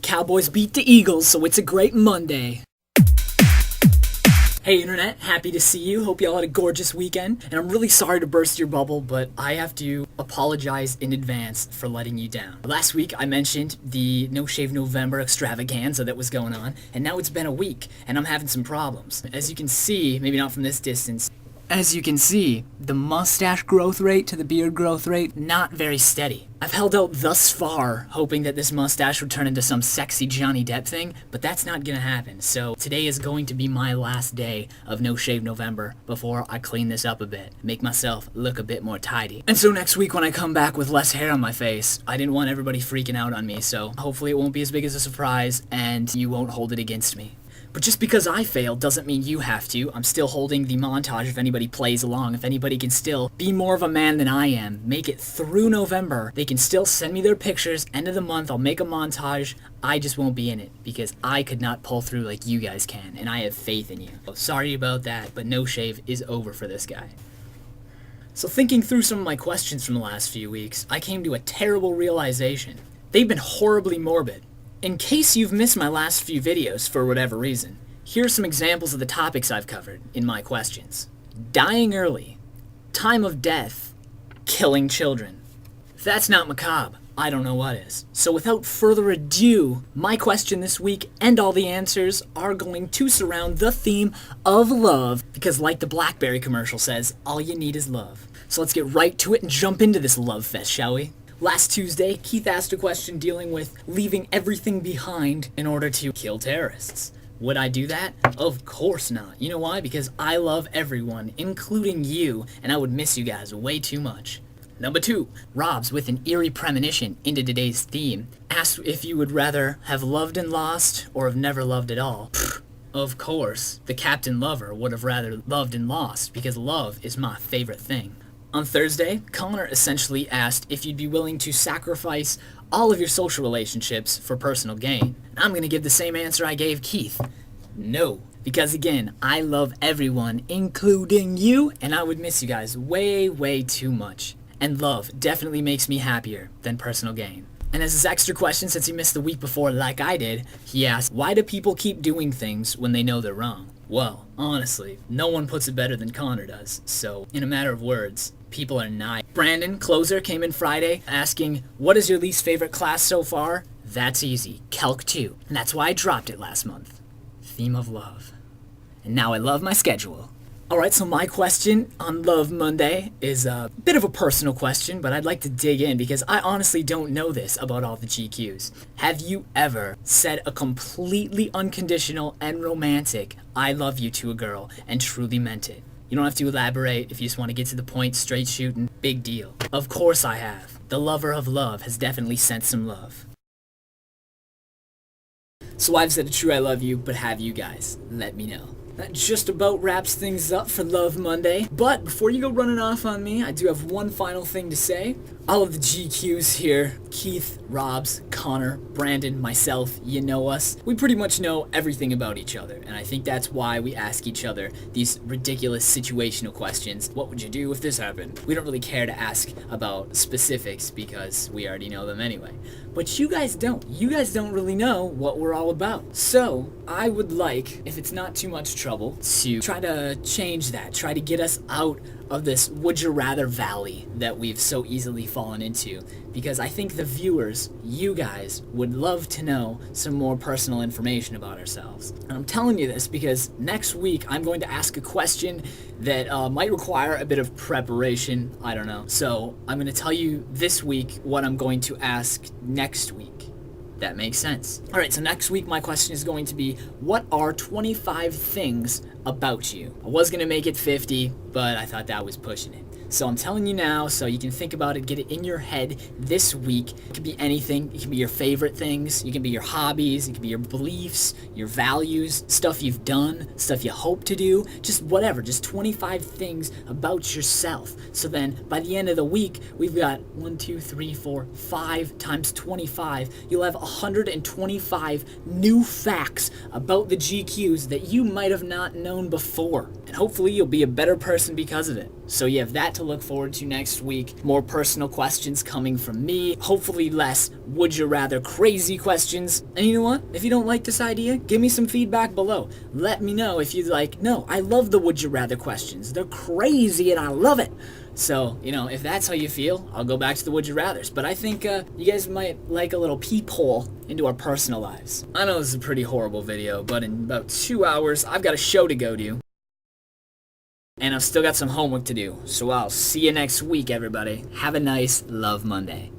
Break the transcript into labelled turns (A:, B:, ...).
A: Cowboys beat the Eagles, so it's a great Monday. Hey Internet, happy to see you. Hope y'all had a gorgeous weekend. And I'm really sorry to burst your bubble, but I have to apologize in advance for letting you down. Last week I mentioned the No Shave November extravaganza that was going on, and now it's been a week, and I'm having some problems. As you can see, maybe not from this distance, as you can see, the mustache growth rate to the beard growth rate, not very steady. I've held out thus far, hoping that this mustache would turn into some sexy Johnny Depp thing, but that's not gonna happen. So today is going to be my last day of No Shave November before I clean this up a bit, make myself look a bit more tidy. And so next week when I come back with less hair on my face, I didn't want everybody freaking out on me, so hopefully it won't be as big as a surprise and you won't hold it against me. But just because I failed doesn't mean you have to. I'm still holding the montage if anybody plays along. If anybody can still be more of a man than I am, make it through November, they can still send me their pictures. End of the month, I'll make a montage. I just won't be in it because I could not pull through like you guys can, and I have faith in you. Sorry about that, but No Shave is over for this guy. So thinking through some of my questions from the last few weeks, I came to a terrible realization. They've been horribly morbid. In case you've missed my last few videos for whatever reason, here are some examples of the topics I've covered in my questions. Dying early, time of death, killing children. If that's not macabre, I don't know what is. So without further ado, my question this week and all the answers are going to surround the theme of love, because like the BlackBerry commercial says, all you need is love. So let's get right to it and jump into this love fest, shall we? Last Tuesday, Keith asked a question dealing with leaving everything behind in order to kill terrorists. Would I do that? Of course not. You know why? Because I love everyone, including you, and I would miss you guys way too much. Number 2, Robs, with an eerie premonition into today's theme, asked if you would rather have loved and lost or have never loved at all. Pfft, of course, the Captain Lover would have rather loved and lost, because love is my favorite thing. On Thursday, Connor essentially asked if you'd be willing to sacrifice all of your social relationships for personal gain. And I'm going to give the same answer I gave Keith. No. Because again, I love everyone, including you, and I would miss you guys way, way too much. And love definitely makes me happier than personal gain. And as his extra question, since he missed the week before like I did, he asked, why do people keep doing things when they know they're wrong? Well, honestly, no one puts it better than Connor does, so in a matter of words, people are nice. Brandon, closer, came in Friday asking, what is your least favorite class so far? That's easy, Calc 2, and that's why I dropped it last month. Theme of love. And now I love my schedule. Alright, so my question on Love Monday is a bit of a personal question, but I'd like to dig in because I honestly don't know this about all the GQs. Have you ever said a completely unconditional and romantic I love you to a girl and truly meant it? You don't have to elaborate if you just want to get to the point, straight shooting, big deal. Of course I have. The lover of love has definitely sent some love. So I've said a true I love you, but have you guys? Let me know. That just about wraps things up for Love Monday. But before you go running off on me, I do have one final thing to say. All of the GQs here, Keith, Robs, Connor, Brandon, myself, you know us. We pretty much know everything about each other, and I think that's why we ask each other these ridiculous situational questions. What would you do if this happened? We don't really care to ask about specifics because we already know them anyway. But you guys don't. You guys don't really know what we're all about. So, I would like, if it's not too much trouble, to try to change that. Try to get us out of this would you rather valley that we've so easily fallen into, because I think the viewers, you guys, would love to know some more personal information about ourselves. And I'm telling you this because next week I'm going to ask a question that might require a bit of preparation, I don't know. So I'm going to tell you this week what I'm going to ask next week. That makes sense. Alright, so next week my question is going to be, what are 25 things about you? I was going to make it 50, but I thought that was pushing it. So I'm telling you now so you can think about it, get it in your head this week. It could be anything. It can be your favorite things. It can be your hobbies. It can be your beliefs, your values, stuff you've done, stuff you hope to do, just whatever. Just 25 things about yourself. So then by the end of the week, we've got 1, 2, 3, 4, 5 times 25. You'll have 125 new facts about the GQs that you might have not known before. And hopefully you'll be a better person because of it. So you have that to look forward to next week. More personal questions coming from me. Hopefully less would you rather crazy questions. And you know what? If you don't like this idea, give me some feedback below. Let me know if you'd like, no, I love the would you rather questions. They're crazy and I love it. So, if that's how you feel, I'll go back to the would you rathers. But I think you guys might like a little peephole into our personal lives. I know this is a pretty horrible video, but in about 2 hours, I've got a show to go to. And I've still got some homework to do. So I'll see you next week, everybody. Have a nice Love Monday.